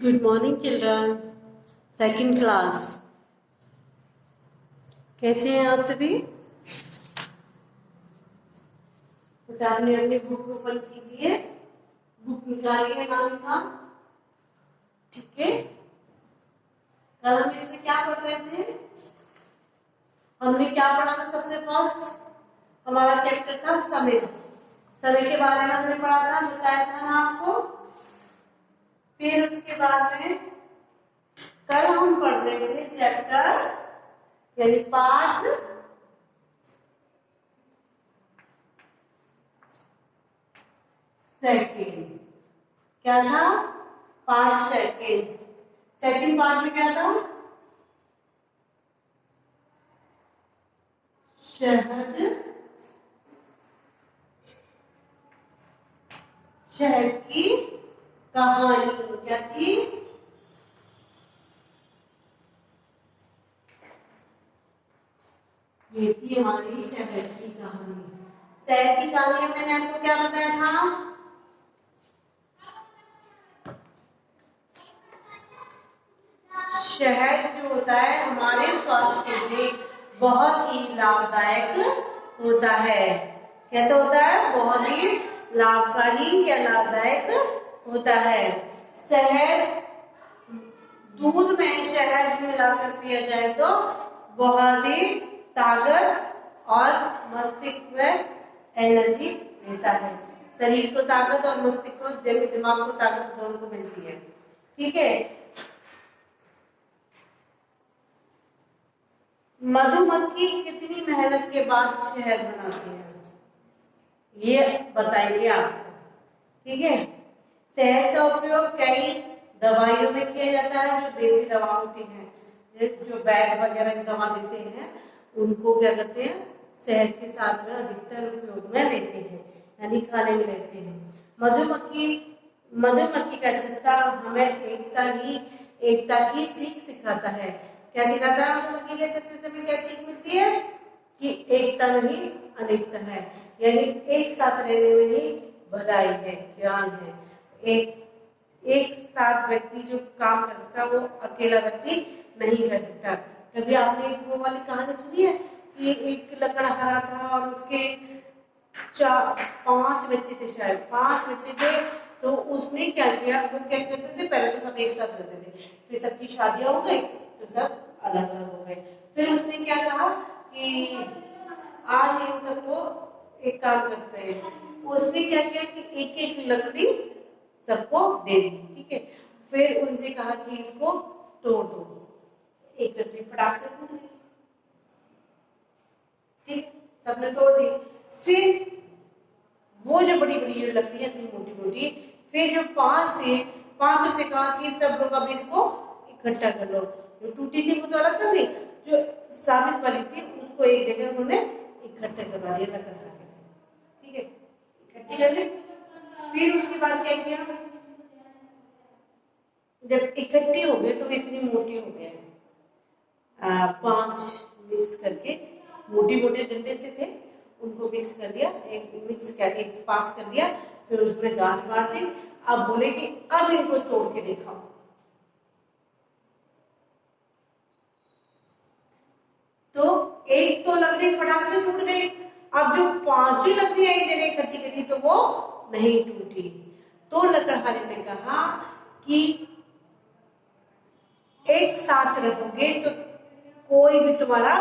Good morning children. Second class, कैसे हैं आप सभी? तो आपने अपनी बुक ओपन कीजिए, बुक निकालिए नानी का। ठीक है, कल हम इसमें क्या पढ़ रहे थे? हमने क्या पढ़ा था? सबसे फर्स्ट हमारा चैप्टर था समय। समय के बारे में हमने पढ़ा था, बताया था ना आपको। फिर उसके बाद में कल हम पढ़ रहे थे चैप्टर यानी पाठ सेकेंड। क्या था? Part second. सेकेंड पार्ट में क्या था? शहद की कहानी। क्या थी? ये थी हमारी शहद की कहानी। शहद की कहानी में मैंने आपको क्या बताया था? शहद जो होता है हमारे स्वास्थ्य के लिए बहुत ही लाभदायक होता है। कैसा होता है? बहुत ही लाभकारी या लाभदायक होता है। शहद, दूध में शहद मिलाकर पिया जाए तो बहुत ही ताकत और मस्तिष्क में एनर्जी देता है। शरीर को ताकत और मस्तिष्क को, दिमाग को ताकत दोनों को मिलती है। ठीक है। मधुमक्खी कितनी मेहनत के बाद शहद बनाती है, ये बताएंगे आपको। ठीक है। शहद का उपयोग कई दवाइयों में किया जाता है। जो देसी दवा होती है, जो वैद्य वगैरह दवा देते हैं, उनको क्या करते हैं? शहद के साथ में अधिकतर उपयोग में लेते हैं, यानी खाने में लेते हैं। मधुमक्खी का छत्ता हमें एकता की सीख सिखाता है। क्या सिखाता है? मधुमक्खी के छत्ते से हमें क्या सीख मिलती है? कि एकता नहीं अनेकता है, यानी एक साथ रहने में ही भलाई है, ज्ञान है। एक साथ व्यक्ति जो काम कर सकता है वो अकेला व्यक्ति नहीं कर सकता। कभी आपने वो वाली कहानी सुनी है कि एक लकड़हारा था और उसके 5 बच्चे थे, शायद 5 बच्चे थे। तो उसने क्या किया? वो क्या करते थे? पहले तो सब एक साथ रहते थे, फिर सबकी शादियां हो गई तो सब अलग अलग हो गए। फिर उसने क्या कहा कि आज इन सबको एक काम करते हैं। उसने क्या किया कि एक एक लकड़ी सबको दे दी। ठीक है। फिर उनसे कहा कि इसको तोड़ दो। एक लकड़ी फटाक से टूट गई। ठीक, सबने तोड़ दी। फिर वो जो बड़ी बड़ी लकड़ियां थी, मोटी मोटी, फिर जो 5 थे, 5 से कहा कि सब लोग अब इसको इकट्ठा कर लो। जो टूटी थी वो तो अलग कर ली, जो साबित वाली थी उसको एक जगह उन्होंने इकट्ठा करवा दिया लकड़हारे। ठीक है, इकट्ठी कर ली। फिर उसके बाद क्या किया? जब इकट्ठी हो गई तो इतनी मोटी हो गए, 5 मिक्स करके मोटी मोटे डंडे से थे, उनको मिक्स कर लिया, एक पास कर लिया। फिर उसमें गांठ मार दी। अब बोले कि अब इनको तोड़ के दिखाओ। तो एक तो लकड़ी फटाक से टूट गई। अब जो 5 लकड़ियां एक जगह इकट्ठी करी तो वो नहीं टूटी। तो लकड़हारे ने कहा कि एक साथ रहोगे तो कोई भी तुम्हारा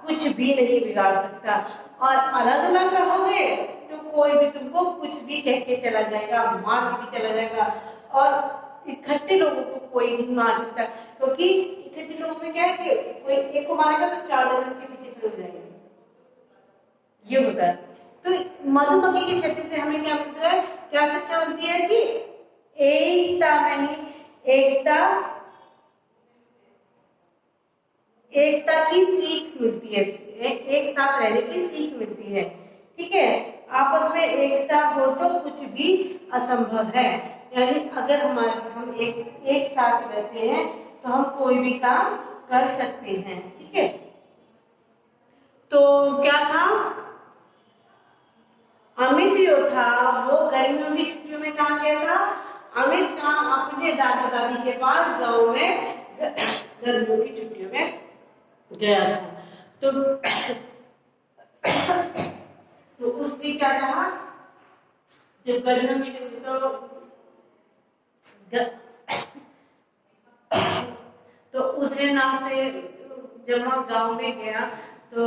कुछ भी नहीं बिगाड़ सकता, और अलग अलग रहोगे तो कोई भी तुमको कुछ भी कह के चला जाएगा, मार के भी चला जाएगा। और इकट्ठे लोगों को कोई नहीं मार सकता, क्योंकि इकट्ठे लोगों में क्या है कि कोई एक को मारेगा तो 4 जन उसके पीछे खड़े हो जाएंगे। ये होता है। तो मधुमक्खी के छत्ते से हमें क्या मिलता है? क्या शिक्षा मिलती है? कि एकता में ही एकता की सीख मिलती है, एक साथ रहने की सीख मिलती है। ठीक है। आपस में एकता हो तो कुछ भी असंभव है, यानी अगर हम एक साथ रहते हैं तो हम कोई भी काम कर सकते हैं। ठीक है। तो क्या था? अमित जो था वो गर्मियों की छुट्टियों में कहाँ गया था? अमित का अपने दादा दादी के पास गांव में गर्मियों की छुट्टियों में गया था। तो उसने क्या कहा, जब गर्मियों में तो उसने नाश्ते, जब वहाँ गांव में गया तो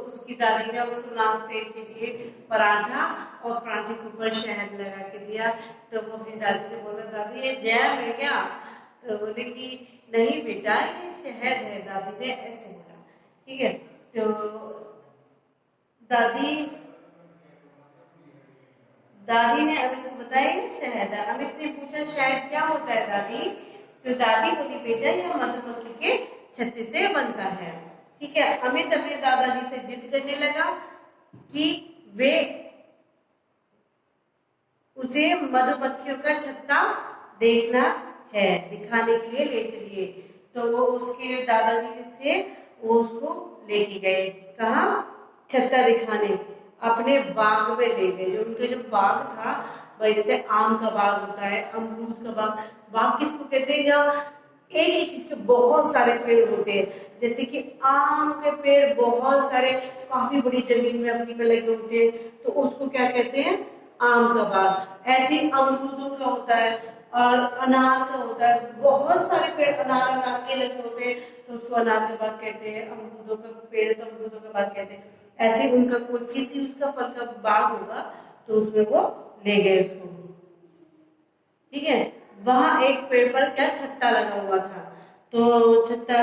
उसकी दादी ने उसको नाश्ते के लिए पराठा और पराठे के ऊपर शहद लगा के दिया। तो वो अपनी दादी से बोला, दादी ये जैम है क्या? तो बोले कि नहीं बेटा ये शहद है। दादी ने ऐसे बोला, ठीक है। तो दादी ने अमित को बताया शहद है। अमित ने पूछा शहद क्या होता है दादी? तो दादी बोली, बेटा यह मधुमक्खी के छत्ते से बनता है, ठीक है। अमित अपने दादाजी से जिद करने लगा कि वे उसे मधुमक्खियों का छत्ता देखना है, दिखाने के लिए ले चलिए। तो वो उसके दादाजी थे, वो उसको लेके गए। कहाँ? छत्ता दिखाने, अपने बाग में ले गए। जो उनके जो बाग था भाई, जैसे आम का बाग होता है, अमरूद का बाग। बाग किसको कहते हैं? जहाँ एक ही चीज के बहुत सारे पेड़ होते हैं, जैसे कि आम के पेड़ बहुत सारे काफी बड़ी जमीन में अपनी में लगे होते हैं, तो उसको क्या कहते हैं? आम का बाग। ऐसे अमरूदों का होता है और अनार का होता है, बहुत सारे पेड़ अनार के लगे होते हैं, तो उसको अनार का बाग कहते हैं। अमरूदों का पेड़ तो अमरूदों का बाग कहते हैं। ऐसे उनका कोई किसी उसका फल का बाग होगा तो उसमें वो ले गए उसको, ठीक है। वहां एक पेड़ पर क्या छत्ता लगा हुआ था, तो छत्ता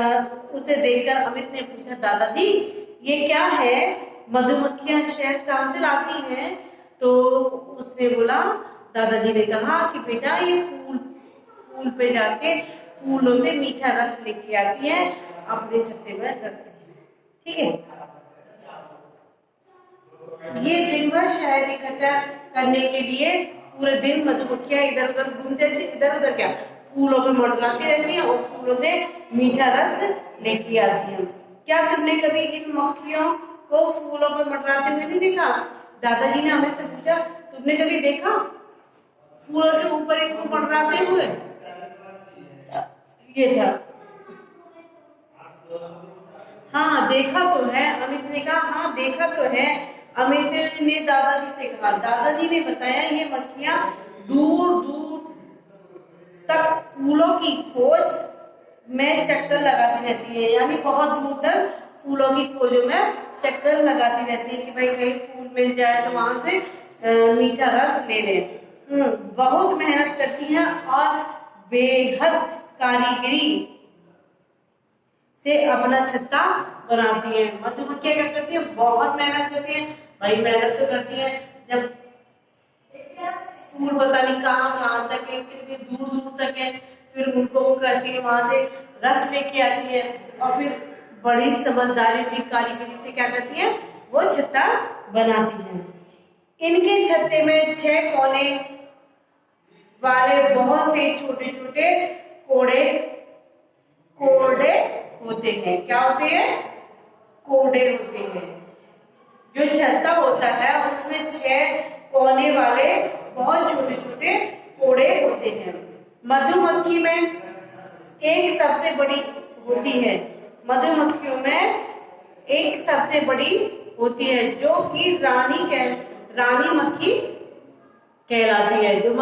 उसे देखकर अमित ने पूछा, दादाजी ये क्या है? मधुमक्खियां शहद कहाँ से लाती हैं? तो उसने बोला, दादाजी ने कहा कि बेटा ये फूल पे जाके फूलों से मीठा रस लेके आती है, अपने छत्ते में रखती है, ठीक है। ये दिन भर शहद इकट्ठा करने के लिए पूरे दिन मधुमक्खियां इधर उधर घूमती रहती, इधर उधर क्या फूलों पे मंडराती रहती हैं और फूलों से मीठा रस लेके आती हैं। क्या तुमने कभी इन मक्खियों को फूलों पे मंडराते हुए नहीं देखा? दादाजी ने हमें से पूछा, तुमने कभी देखा फूलों के ऊपर इनको मंडराते हुए? ये था। हाँ देखा तो है, अमित ने कहा। हाँ देखा तो है। अमित ने दादाजी से कहा। दादाजी ने बताया ये मक्खियां दूर दूर तक फूलों की खोज में चक्कर लगाती रहती है, यानी बहुत दूर तक फूलों की खोजों में चक्कर लगाती रहती है कि भाई कहीं फूल मिल जाए तो वहां से मीठा रस ले ले। बहुत मेहनत करती हैं और बेहद कारीगरी से अपना छत्ता बनाती है। मधुमक्खियां क्या करती है? बहुत मेहनत करती है भाई, मेहनत तो करती है। जब फूल पता नहीं कहाँ तक है, कितनी दूर दूर तक है, फिर उनको वो करती है, वहां से रस लेके आती है और फिर बड़ी समझदारी बड़ी कारीगरी से क्या करती है? वो छत्ता बनाती है। इनके छत्ते में 6 कोने वाले बहुत से छोटे छोटे कोड़े होते हैं। क्या होते हैं? कोड़े होते हैं। जो छत्ता होता है उसमें 6 कोने वाले बहुत छोटे छोटे कोड़े होते हैं। मधुमक्खी में एक सबसे बड़ी होती है, मधुमक्खियों में एक सबसे बड़ी होती है जो कि रानी मक्खी कहलाती है। जो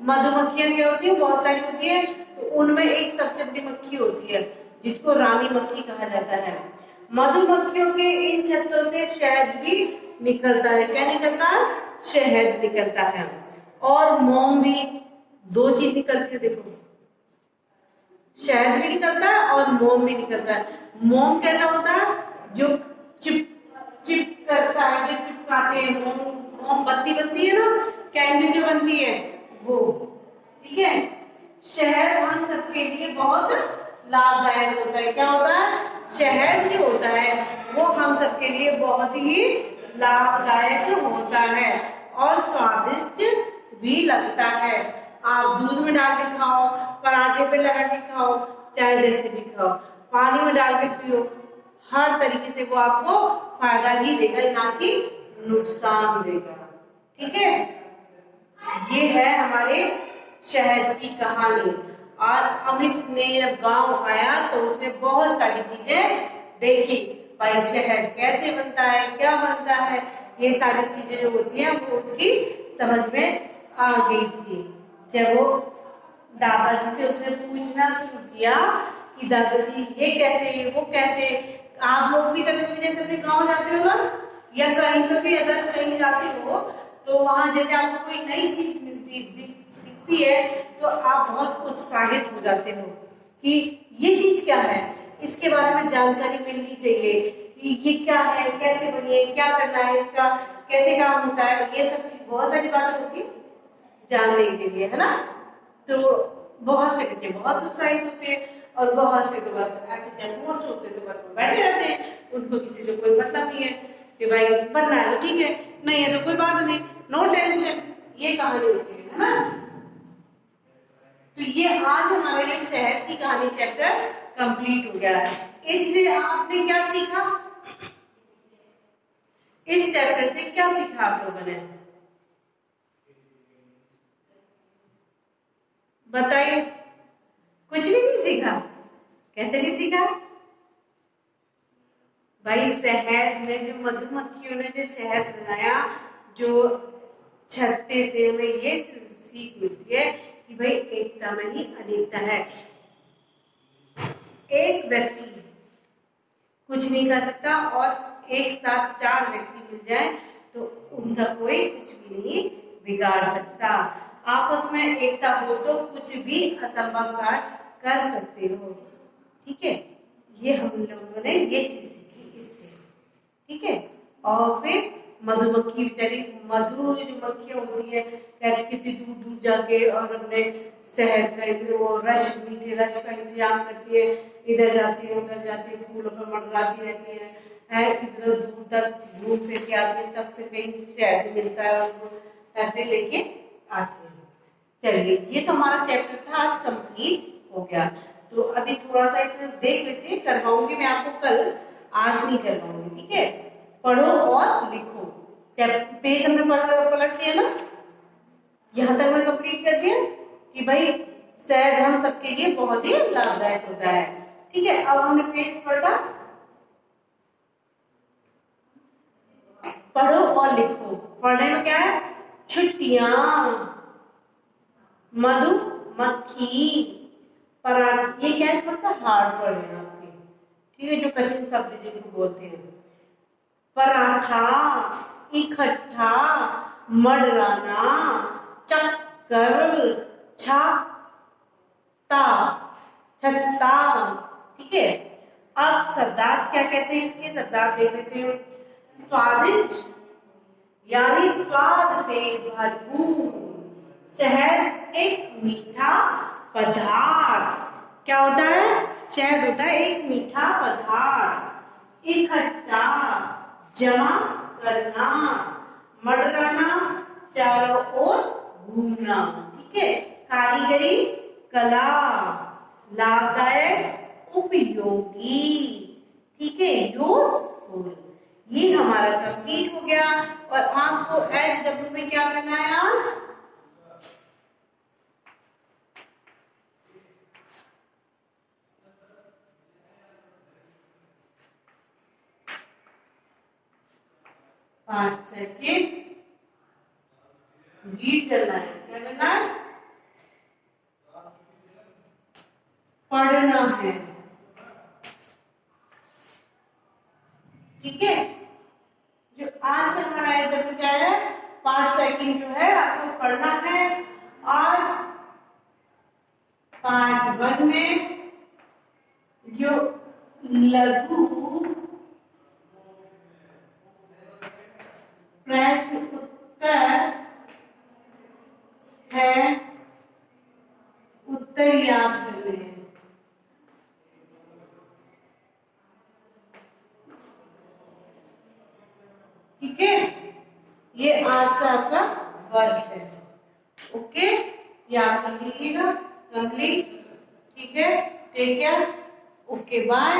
मधुमक्खियां क्या होती है? बहुत सारी होती है, तो उनमें एक सबसे बड़ी मक्खी होती है जिसको रानी मक्खी कहा जाता है। मधुमक्खियों के इन छत्तों से शहद भी निकलता है। क्या निकलता है? शहद निकलता है और मोम भी। 2 चीज निकलती है, देखो, शहद भी निकलता है और मोम भी निकलता है। मोम कैसा होता है? जो चिप करता है, जो चिपकाते हैं, मोमबत्ती बनती है ना, कैंडल जो बनती है वो, ठीक है। शहद हम सबके लिए बहुत लाभदायक होता है। क्या होता है? शहद जो होता है वो हम सबके लिए बहुत ही लाभदायक होता है और स्वादिष्ट भी लगता है। आप दूध में डाल के खाओ, पराठे पे लगा के खाओ, चाहे जैसे भी खाओ, पानी में डाल के पियो, हर तरीके से वो आपको फायदा ही देगा, ना कि नुकसान देगा, ठीक है। ये है हमारे शहद की कहानी। और अमित ने जब गांव आया तो उसने बहुत सारी चीजें देखी, भाई शहद कैसे बनता है, क्या बनता है, ये सारी चीजें जो होती हैं वो उसकी समझ में आ गई थी। जब वो दादाजी से उसने पूछना शुरू किया कि दादाजी ये कैसे, वो कैसे। आप लोग भी कभी कभी जैसे अपने गाँव जाते हो ना, या कहीं पे भी अगर कहीं जाते हो तो वहां जैसे आपको कोई नई चीज दिखती है तो आप बहुत उत्साहित हो जाते हो कि ये चीज क्या है, इसके बारे में जानकारी मिलनी चाहिए कि ये क्या है, कैसे बनी है, क्या करना है, इसका कैसे काम होता है, ये सब चीज बहुत सारी बातें होती है जानने के लिए, है ना। तो बहुत से बच्चे बहुत उत्साहित होते हैं और बहुत से तो बस ऐसे डेफोर्स होते हैं, तो बस बैठे रहते हैं, उनको किसी से कोई मतलब नहीं है कि भाई पढ़ना है तो ठीक है, नहीं है तो कोई बात नहीं, नो टेंशन, ये कहानी होती है ना। तो ये आज हमारे लिए शहद की कहानी चैप्टर कंप्लीट हो गया है। इससे आपने क्या सीखा, इस चैप्टर से क्या सीखा आप लोगों ने, बताइए। कुछ भी नहीं सीखा, कैसे नहीं सीखा भाई। शहद में जो मधुमक्खियों ने जो शहद बनाया, जो छत्ते से हमें ये सीख मिलती है कि भाई एकता में ही अनेकता है। एक व्यक्ति कुछ नहीं कर सकता और एक साथ 4 व्यक्ति मिल जाए तो उनका कोई कुछ भी नहीं बिगाड़ सकता। आपस में एकता हो तो कुछ भी असंभव कार्य कर सकते हो, ठीक है। ये हम लोगों ने ये चीज सीखी इससे, ठीक है। और फिर मधुमक्खी बेचारी, मधु जो मक्खियां होती है कैसे कितनी दूर दूर जाके और अपने शहद का वो रस, मीठे रस का इंतजाम करती है, इधर जाती है उधर जाती है, फूलों पर मंडराती रहती है, इधर दूर तक घूम फिर के आती है, तब फिर कहीं शहद मिलता है उनको ऐसे लेके आती है। चलिए ये तो हमारा चैप्टर था आज कंप्लीट हो गया। तो अभी थोड़ा सा इसमें देख लेते हैं, करवाऊंगी मैं आपको कल, आज नहीं करवाऊंगी, ठीक है। पढ़ो और लिखो, पेज हमने पलट दिया ना, यहाँ तक मैंने कंप्लीट कर दिया कि भाई शहद हम सबके लिए बहुत ही लाभदायक होता है, ठीक है। अब हमने पेज पलटा, पढ़ो और लिखो। पढ़ने में क्या है, छुट्टियां, मधुमक्खी, पराठ, ये क्या है, थोड़ा हार्ड वर्ड है आपके, ठीक है, जो कठिन शब्द जिनको बोलते हैं। पराठा, इकट्ठा, मडराना, चक्कर, छत्ता, छत्ता, ठीक है। अब शब्दार्थ क्या कहते हैं, इसके शब्दार्थ देख लेते हैं। स्वादिष्ट यानी स्वाद से भरपूर, शहद एक मीठा पदार्थ, क्या होता है, शहद होता है एक मीठा पदार्थ। इकट्ठा, जमा करना, मडराना, चारों ओर घूमना, ठीक है। कारीगरी, कला, लाभदायक, उपयोगी, ठीक है, यूजफुल। ये हमारा कंप्लीट हो गया। और आपको SW में क्या करना है आज, पांच सेकेंड रीड करना है, क्या करना है, पढ़ना है, ठीक है। जो आज का हमारा एग्जाम्पल क्या है, 5 सेकंड जो है आपको पढ़ना है। और पार्ट 1 में जो लघु प्रश्न उत्तर है, उत्तर याद करने हैं, ठीक है। ये आज का आपका वर्क है, ओके, ये आप कर लीजिएगा कंप्लीट, ठीक है। Take care, okay, bye.